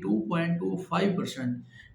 2.25%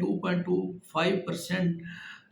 2.25%,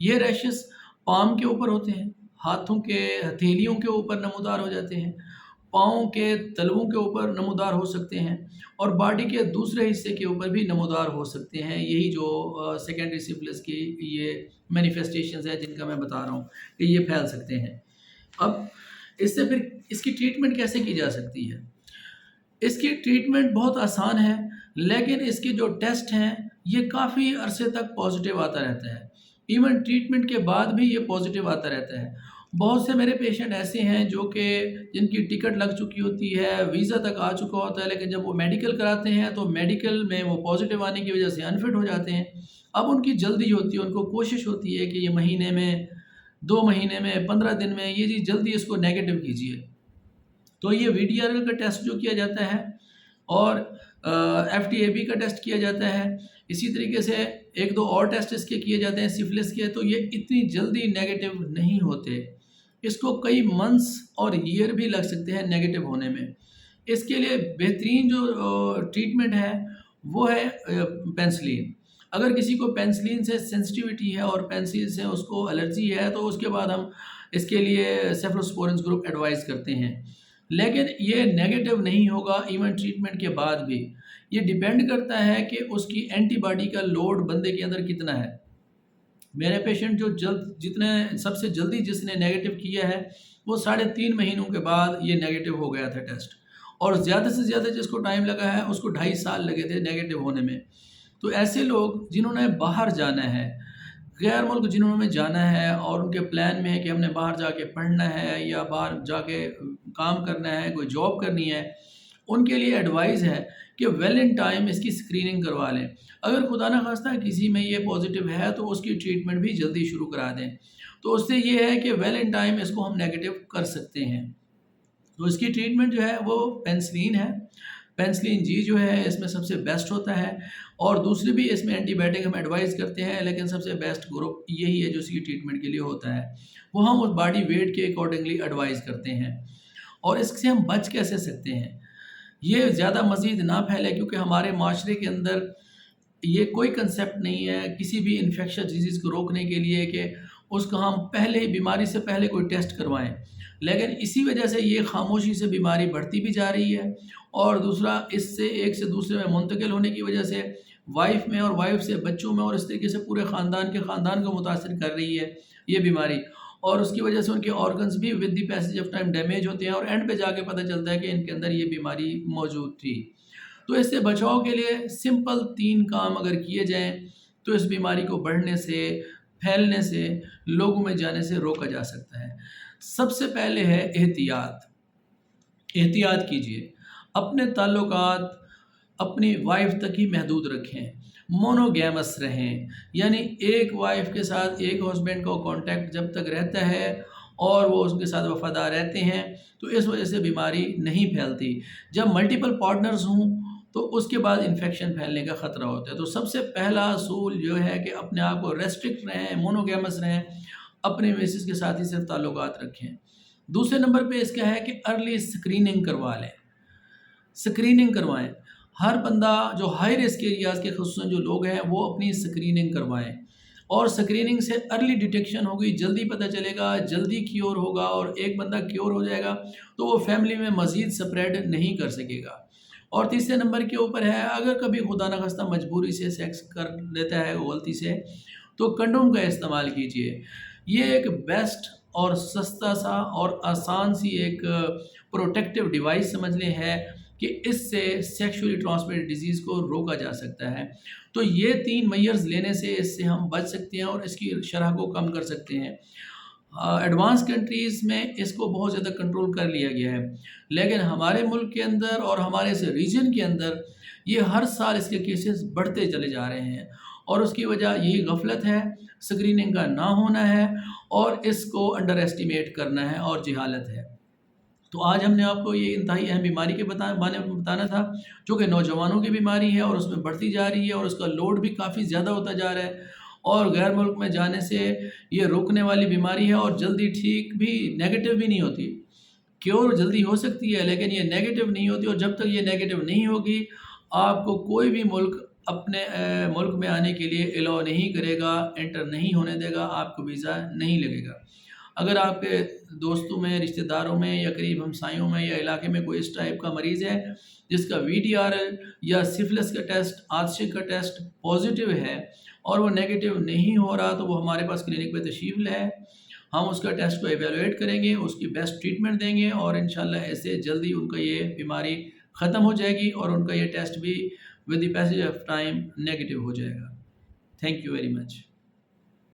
یہ rashes palm کے اوپر ہوتے ہیں، ہاتھوں کے ہتھیلیوں کے اوپر نمودار ہو جاتے ہیں، پاؤں کے تلووں کے اوپر نمودار ہو سکتے ہیں، اور باڈی کے دوسرے حصے کے اوپر بھی نمودار ہو سکتے ہیں۔ یہی جو سیکنڈری سفلس کی یہ مینیفیسٹیشنز ہیں جن کا میں بتا رہا ہوں کہ یہ پھیل سکتے ہیں۔ اب اس سے پھر اس کی ٹریٹمنٹ کیسے کی جا سکتی ہے؟ اس کی ٹریٹمنٹ بہت آسان ہے، لیکن اس کے جو ٹیسٹ ہیں یہ کافی عرصے تک پازیٹیو آتا رہتا ہے، ایون ٹریٹمنٹ کے بعد بھی یہ پازیٹیو آتا رہتا ہے۔ بہت سے میرے پیشنٹ ایسے ہیں جو کہ جن کی ٹکٹ لگ چکی ہوتی ہے، ویزا تک آ چکا ہوتا ہے، لیکن جب وہ میڈیکل کراتے ہیں تو میڈیکل میں وہ پازیٹیو آنے کی وجہ سے انفٹ ہو جاتے ہیں۔ اب ان کی جلدی ہوتی ہے، ان کو کوشش ہوتی ہے کہ یہ مہینے میں، 2 مہینے میں، 15 دن میں یہ جی جلدی اس کو نیگیٹو کیجیے۔ تو یہ وی ڈی آر ایل کا ٹیسٹ جو کیا جاتا ہے اور ایف ٹی اے بی کا ٹیسٹ کیا جاتا ہے، اسی طریقے سے 1-2 اور ٹیسٹ اس کے کیے جاتے ہیں سفلس کے، تو یہ اتنی جلدی نیگیٹو نہیں ہوتے، اس کو کئی منتھس اور ایئر بھی لگ سکتے ہیں نیگیٹو ہونے میں۔ اس کے لیے بہترین جو ٹریٹمنٹ ہے وہ ہے پینسلین۔ اگر کسی کو پینسلین سے سینسٹیوٹی ہے اور پینسلین سے اس کو الرجی ہے تو اس کے بعد ہم اس کے لیے سیفلوسپورنز گروپ ایڈوائز کرتے ہیں، لیکن یہ نیگیٹو نہیں ہوگا ایون ٹریٹمنٹ کے بعد بھی۔ یہ ڈیپینڈ کرتا ہے کہ اس کی اینٹی باڈی کا لوڈ بندے کے اندر کتنا ہے۔ میرے پیشنٹ جو جتنے سب سے جلدی جس نے نیگیٹو کیا ہے وہ 3.5 مہینوں کے بعد یہ نیگیٹو ہو گیا تھا ٹیسٹ، اور زیادہ سے زیادہ جس کو ٹائم لگا ہے اس کو 2.5 سال لگے تھے نیگیٹو ہونے میں۔ تو ایسے لوگ جنہوں نے باہر جانا ہے، غیر ملک جنہوں نے جانا ہے اور ان کے پلان میں ہے کہ ہم نے باہر جا کے پڑھنا ہے یا باہر جا کے کام کرنا ہے، کوئی جاب کرنی ہے، ان کے لیے ایڈوائز ہے کہ ویل ان ٹائم اس کی اسکریننگ کروا لیں۔ اگر خدا نخواستہ کسی میں یہ پازیٹیو ہے تو اس کی ٹریٹمنٹ بھی جلدی شروع کرا دیں، تو اس سے یہ ہے کہ ویل ان ٹائم اس کو ہم نیگیٹو کر سکتے ہیں۔ تو اس کی ٹریٹمنٹ جو ہے وہ پینسلین ہے، پینسلین جی جو ہے اس میں سب سے بیسٹ ہوتا ہے، اور دوسری بھی اس میں اینٹی بائیوٹک ہم ایڈوائز کرتے ہیں، لیکن سب سے بیسٹ گروپ یہی ہے جو اس کی ٹریٹمنٹ کے لیے ہوتا ہے، وہ ہم اس باڈی ویٹ کے اکارڈنگلی ایڈوائز کرتے ہیں۔ اور اس سے ہم بچ کیسے سکتے ہیں؟ یہ زیادہ مزید نہ پھیلے، کیونکہ ہمارے معاشرے کے اندر یہ کوئی کنسیپٹ نہیں ہے کسی بھی انفیکشس ڈیزیز کو روکنے کے لیے کہ اس کو ہم پہلے ہی بیماری سے پہلے کوئی ٹیسٹ کروائیں، لیکن اسی وجہ سے یہ خاموشی سے بیماری بڑھتی بھی جا رہی ہے، اور دوسرا اس سے ایک سے دوسرے میں منتقل ہونے کی وجہ سے وائف میں اور وائف سے بچوں میں اور اس طریقے سے پورے خاندان کو متاثر کر رہی ہے یہ بیماری، اور اس کی وجہ سے ان کے آرگنز بھی with the passage of time damage ہوتے ہیں، اور اینڈ پہ جا کے پتہ چلتا ہے کہ ان کے اندر یہ بیماری موجود تھی۔ تو اس سے بچاؤ کے لیے سمپل 3 کام اگر کیے جائیں تو اس بیماری کو بڑھنے سے، پھیلنے سے، لوگوں میں جانے سے روکا جا سکتا ہے۔ سب سے پہلے ہے احتیاط کیجیے، اپنے تعلقات اپنی وائف تک ہی محدود رکھیں، مونوگیمس رہیں، یعنی ایک وائف کے ساتھ ایک ہسبینڈ کا کانٹیکٹ جب تک رہتا ہے اور وہ اس کے ساتھ وفادار رہتے ہیں تو اس وجہ سے بیماری نہیں پھیلتی۔ جب ملٹیپل پارٹنرز ہوں تو اس کے بعد انفیکشن پھیلنے کا خطرہ ہوتا ہے۔ تو سب سے پہلا اصول جو ہے کہ اپنے آپ کو ریسٹرکٹ رہیں، مونوگیمس رہیں، اپنے میسز کے ساتھ ہی صرف تعلقات رکھیں۔ دوسرے نمبر پہ اس کا ہے کہ ارلی اسکریننگ کروا لیں، اسکریننگ کروائیں۔ ہر بندہ جو ہائی رسک ایریاز کے خصوصاً جو لوگ ہیں وہ اپنی اسکریننگ کروائیں، اور اسکریننگ سے ارلی ڈیٹیکشن ہوگی، جلدی پتہ چلے گا، جلدی کیور ہوگا، اور ایک بندہ کیور ہو جائے گا تو وہ فیملی میں مزید سپریڈ نہیں کر سکے گا۔ اور تیسرے نمبر کے اوپر ہے اگر کبھی خدا نخواستہ مجبوری سے سیکس کر لیتا ہے غلطی سے تو کنڈوم کا استعمال کیجیے۔ یہ ایک بیسٹ اور سستا سا اور آسان سی ایک پروٹیکٹیو ڈیوائس سمجھ لیں ہے کہ اس سے سیکشولی ٹرانسمیٹڈ ڈیزیز کو روکا جا سکتا ہے۔ تو یہ 3 میئرز لینے سے اس سے ہم بچ سکتے ہیں اور اس کی شرح کو کم کر سکتے ہیں۔ ایڈوانس کنٹریز میں اس کو بہت زیادہ کنٹرول کر لیا گیا ہے، لیکن ہمارے ملک کے اندر اور ہمارے اس ریجن کے اندر یہ ہر سال اس کے کیسز بڑھتے چلے جا رہے ہیں، اور اس کی وجہ یہی غفلت ہے، اسکریننگ کا نہ ہونا ہے، اور اس کو انڈر ایسٹیمیٹ کرنا ہے اور جہالت ہے۔ تو آج ہم نے آپ کو یہ انتہائی اہم بیماری کے بارے میں بتانا تھا، جو کہ نوجوانوں کی بیماری ہے اور اس میں بڑھتی جا رہی ہے، اور اس کا لوڈ بھی کافی زیادہ ہوتا جا رہا ہے، اور غیر ملک میں جانے سے یہ روکنے والی بیماری ہے، اور جلدی ٹھیک بھی نیگیٹو بھی نہیں ہوتی۔ کیور جلدی ہو سکتی ہے لیکن یہ نیگیٹو نہیں ہوتی، اور جب تک یہ نیگیٹو نہیں ہوگی آپ کو کوئی بھی ملک اپنے ملک میں آنے کے لیے الاؤ نہیں کرے گا، انٹر نہیں ہونے دے گا، آپ کو ویزا نہیں لگے گا۔ اگر آپ کے دوستوں میں، رشتہ داروں میں یا قریب ہمسایوں میں یا علاقے میں کوئی اس ٹائپ کا مریض ہے جس کا VDRL یا سفلس کا ٹیسٹ، آرشک کا ٹیسٹ پازیٹیو ہے اور وہ نیگیٹو نہیں ہو رہا، تو وہ ہمارے پاس کلینک پہ تشریف لائے، ہم اس کا ٹیسٹ کو ایویلویٹ کریں گے، اس کی بیسٹ ٹریٹمنٹ دیں گے اور انشاءاللہ ایسے جلدی ان کا یہ بیماری ختم ہو جائے گی اور ان کا یہ ٹیسٹ بھی with the passage of time negative ہو جائے گا۔ Thank you very much.